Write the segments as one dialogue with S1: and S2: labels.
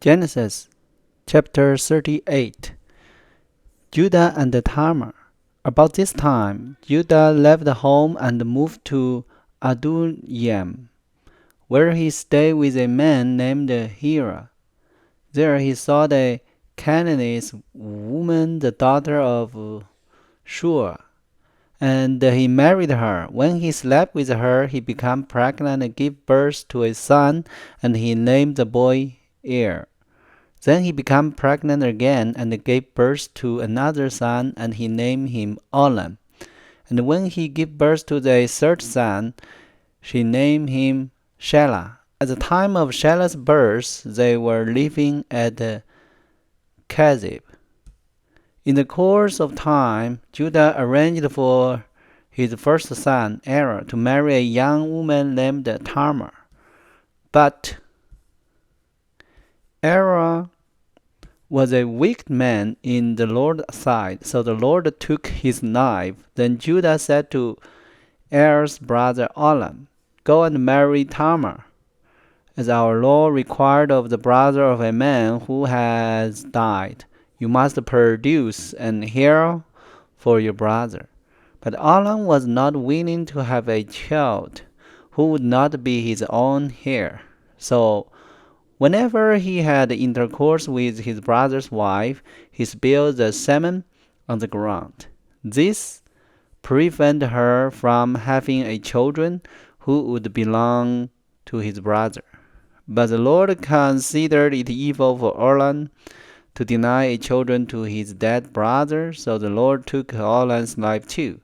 S1: Genesis chapter 38. Judah and Tamar. About this time, Judah left home and moved to Adullam, where he stayed with a man named Hira. There he saw the Canaanite woman, the daughter of Shua, and he married her. When he slept with her, he became pregnant and gave birth to a son, and he named the boy Er. Then he became pregnant again and gave birth to another son, and he named him Olam. And when he gave birth to the third son, she named him Shelah. At the time of Shelah's birth, they were living at Kezib. In the course of time, Judah arranged for his first son, Er, to marry a young woman named Tamar. But Er was a wicked man in the Lord's sight, so the Lord took his knife. Then Judah said to Er's brother Olam, "Go and marry Tamar, as our law required of the brother of a man who has died. You must produce an heir for your brother." But Olam was not willing to have a child who would not be his own heir. So whenever he had intercourse with his brother's wife, he spilled the semen on the ground. This prevented her from having a children who would belong to his brother. But the Lord considered it evil for Olam to deny a children to his dead brother, so the Lord took Olam's life too.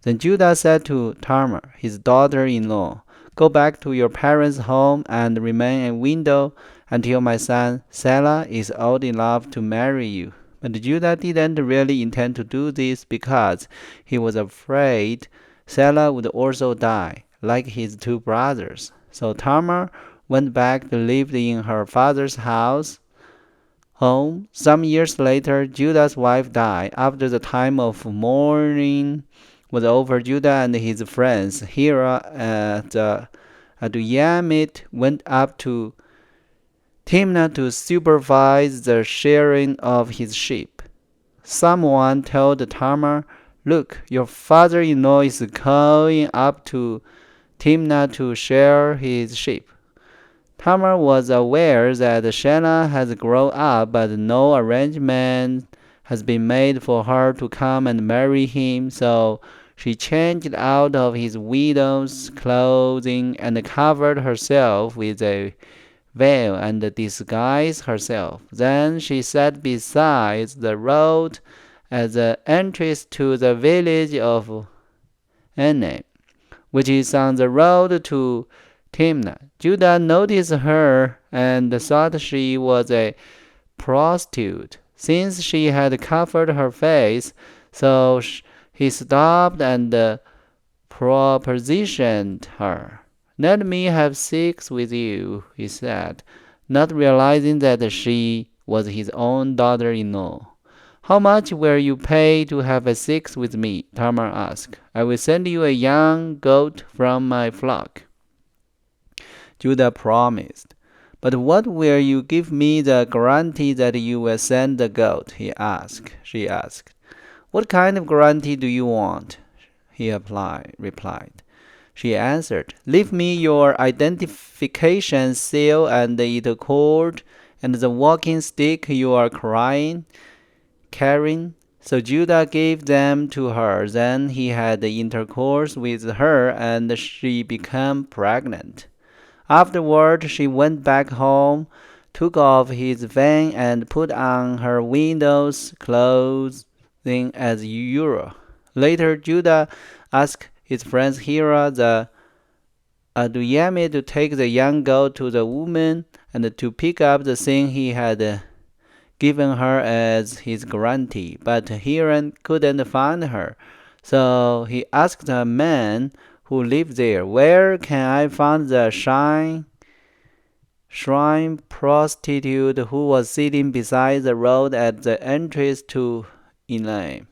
S1: Then Judah said to Tamar, his daughter-in-law, "Go back to your parents' home and remain a widow until my son Selah is old enough to marry you." But Judah didn't really intend to do this because he was afraid Selah would also die, like his two brothers. So Tamar went back to live in her father's home. Some years later, Judah's wife died. After the time of mourning was over, Judah and his friends Hira and Adullam went up to Timnah to supervise the shearing of his sheep. Someone told Tamar, "Look, your father-in-law is going up to Timnah to shear his sheep." Tamar was aware that Shelah has grown up, but no arrangement has been made for her to come and marry him, so she changed out of his widow's clothing and covered herself with a veil and disguised herself. Then she sat beside the road at the entrance to the village of Enaim, which is on the road to Timnah. Judah noticed her and thought she was a prostitute, since she had covered her face. So he stopped and propositioned her. "Let me have sex with you," he said, not realizing that she was his own daughter-in-law. "How much will you pay to have a sex with me?" Tamar asked. "I will send you a young goat from my flock," Judah promised. "But what will you give me the guarantee that you will send the goat?" She asked. "What kind of guarantee do you want?" he replied. She answered, "Leave me your identification seal and the cord and the walking stick you are carrying." So Judah gave them to her. Then he had intercourse with her, and she became pregnant. Afterward, she went back home, took off his veil, and put on her widow's clothing as usual. Later, Judah asked his friends Hira the Adullam to take the young goat to the woman and to pick up the thing he had given her as his guarantee. But Hira couldn't find her, so he asked a man who lived there, "Where can I find the shrine prostitute who was sitting beside the road at the entrance to Enaim?"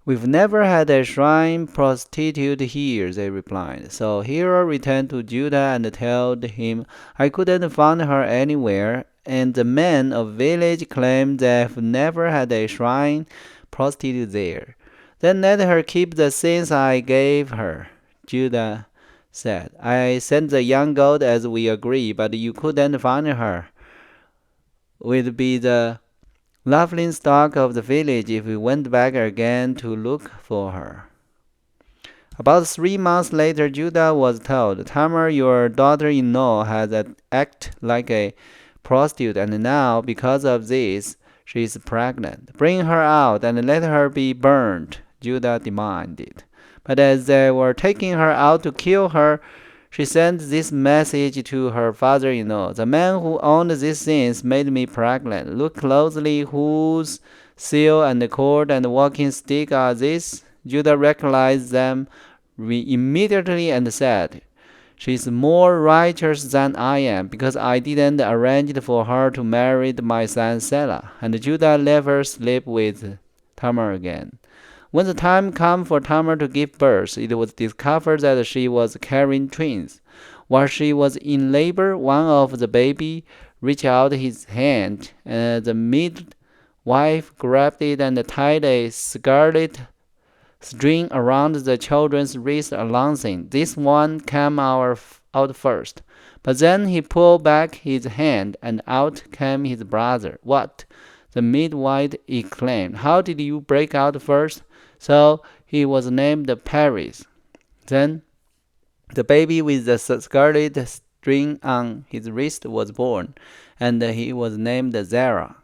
S1: "We've never had a shrine prostitute here," they replied. So Hira returned to Judah and told him, "I couldn't find her anywhere. and the men of village claim they've never had a shrine prostitute there. Then let her keep the things I gave her. Judah said, I sent the young goat as we agreed, but you couldn't find her. We'd be the laughing stock of the village if we went back again to look for her. About 3 months later, Judah was told, Tamar, your daughter-in-law, has acted like a prostitute, and now, because of this, she is pregnant. Bring her out and let her be burned, Judah demanded. But as they were taking her out to kill her, she sent this message to her father-in-law. The man who owned these things made me pregnant. Look closely whose seal and cord and walking stick are these? Judah recognized them immediately and said, She is more righteous than I am, because I didn't arrange for her to marry my son Sarah. And Judah never slept with Tamar again. When the time came for Tamar to give birth, it was discovered that she was carrying twins. While she was in labor, one of the baby reached out his hand, and the midwife grabbed it and tied a scarlet string around the children's wrist, announcing, This one came out first. But then he pulled back his hand, and out came his brother. What? The midwife exclaimed. How did you break out first? So he was named Paris. Then the baby with the scarlet string on his wrist was born, and he was named Zerah.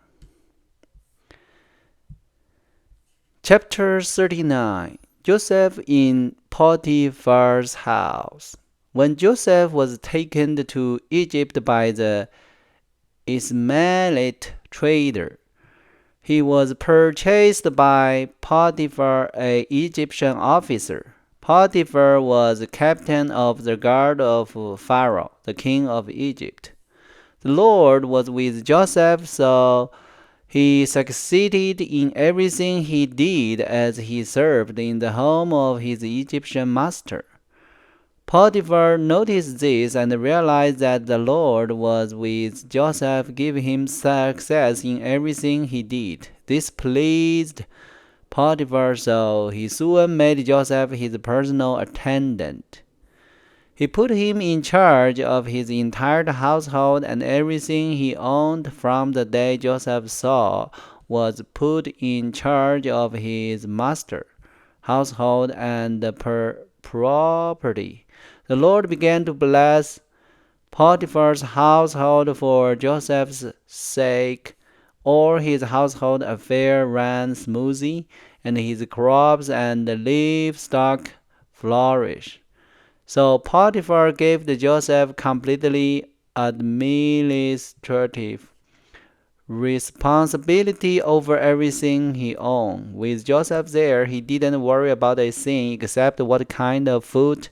S1: Chapter 39. Joesph in Potiphar's house. When Joesph was taken to Egypt by the Ishmaelite trader, he was purchased by Potiphar, an Egyptian officer. Potiphar was captain of the guard of Pharaoh, the king of Egypt. The Lord was with Joesph, so he succeeded in everything he did as he served in the home of his Egyptian master. Potiphar noticed this and realized that the Lord was with Joesph, giving him success in everything he did. This pleased Potiphar, so he soon made Joesph his personal attendant. He put him in charge of his entire household, and everything he owned from the day Joesph saw was put in charge of his master, household, and property. The Lord began to bless Potiphar's household for Joseph's sake. All his household affairs ran smoothly, and his crops and livestock flourished. So Potiphar gave Joesph completely administrative responsibility over everything he owned. With Joesph there, he didn't worry about a thing except what kind of food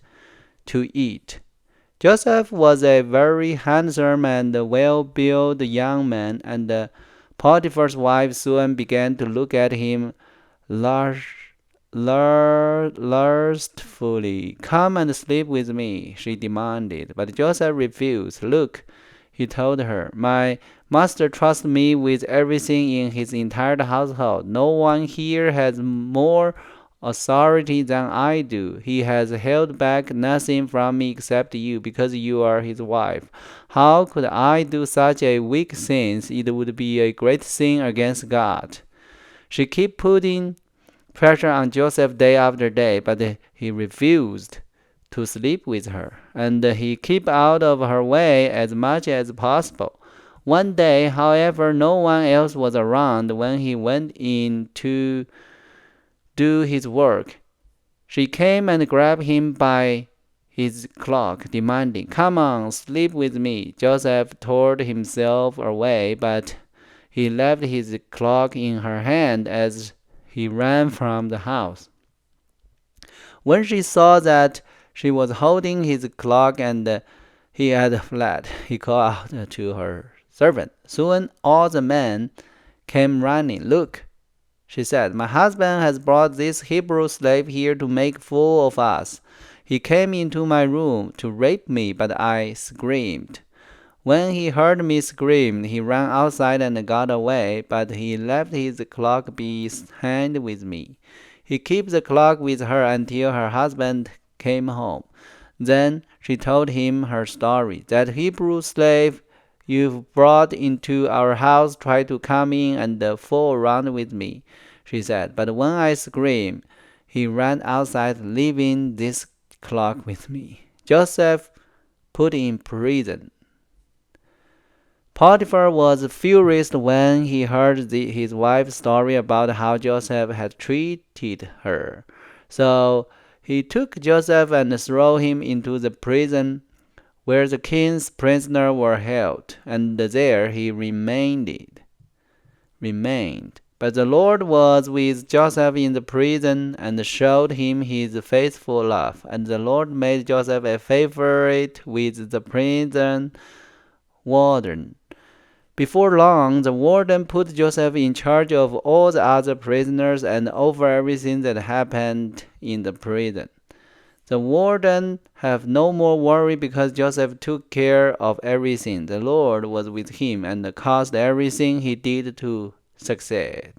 S1: to eat. Joesph was a very handsome and well-built young man, and Potiphar's wife soon began to look at him lustfully. Come and sleep with me, she demanded. But Joesph refused. Look, he told her, my master trusts me with everything in his entire household. No one here has more authority than I do. He has held back nothing from me except you, because you are his wife. How could I do such a weak thing? It would be a great sin against God. She kept putting pressure on Joesph day after day, but he refused to sleep with her, and he kept out of her way as much as possible. One day, however, no one else was around when he went in to do his work. She came and grabbed him by his cloak, demanding, Come on, sleep with me. Joesph tore himself away, but he left his cloak in her hand as he ran from the house. When she saw that she was holding his cloak and he had fled, he called out to her servant. Soon all the men came running. Look, she said, my husband has brought this Hebrew slave here to make fool of us. He came into my room to rape me, but I screamed. When he heard me scream, he ran outside and got away, but he left his cloak behind with me. He kept the cloak with her until her husband came home. Then she told him her story. That Hebrew slave you've brought into our house tried to come in and fool around with me, she said. But when I screamed, he ran outside, leaving this cloak with me. Joseph put in prison. Potiphar was furious when he heard his wife's story about how Joseph had treated her. So he took Joseph and threw him into the prison where the king's prisoners were held, and there he remained. But the Lord was with Joseph in the prison and showed him his faithful love. And the Lord made Joseph a favorite with the prison warden. Before long, the warden put Joseph in charge of all the other prisoners and over everything that happened in the prison. The warden had no more worry because Joseph took care of everything. The Lord was with him and caused everything he did to succeed.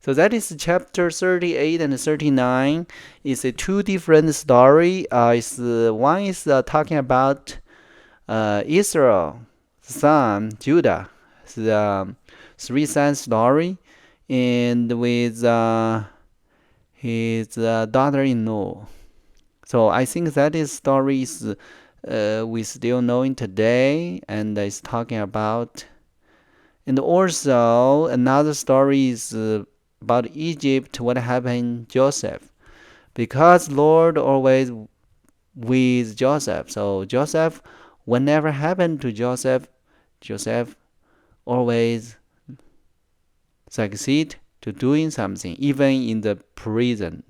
S1: So that is chapter 38 and 39. It's a two different story. One is talking about Israel son Judah, the three sons story, and with his daughter-in-law. So I think that is story is we still knowing today, and it's talking about. And also another story is about Egypt. What happened Joseph? Because Lord always with Joseph. So Joseph, whenever happened to Joseph always succeed to doing something, even in the prison.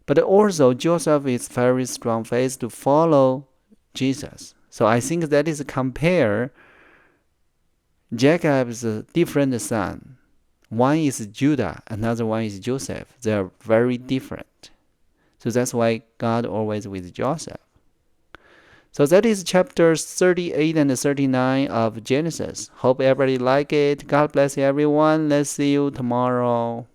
S1: But also Joseph is very strong faith to follow Jesus. So I think that is compare Jacob's different son. One is Judah, another one is Joseph. They are very different. So that's why God always with Joseph. So that is chapters 38 and 39 of Genesis. Hope everybody like it. God bless everyone. Let's see you tomorrow.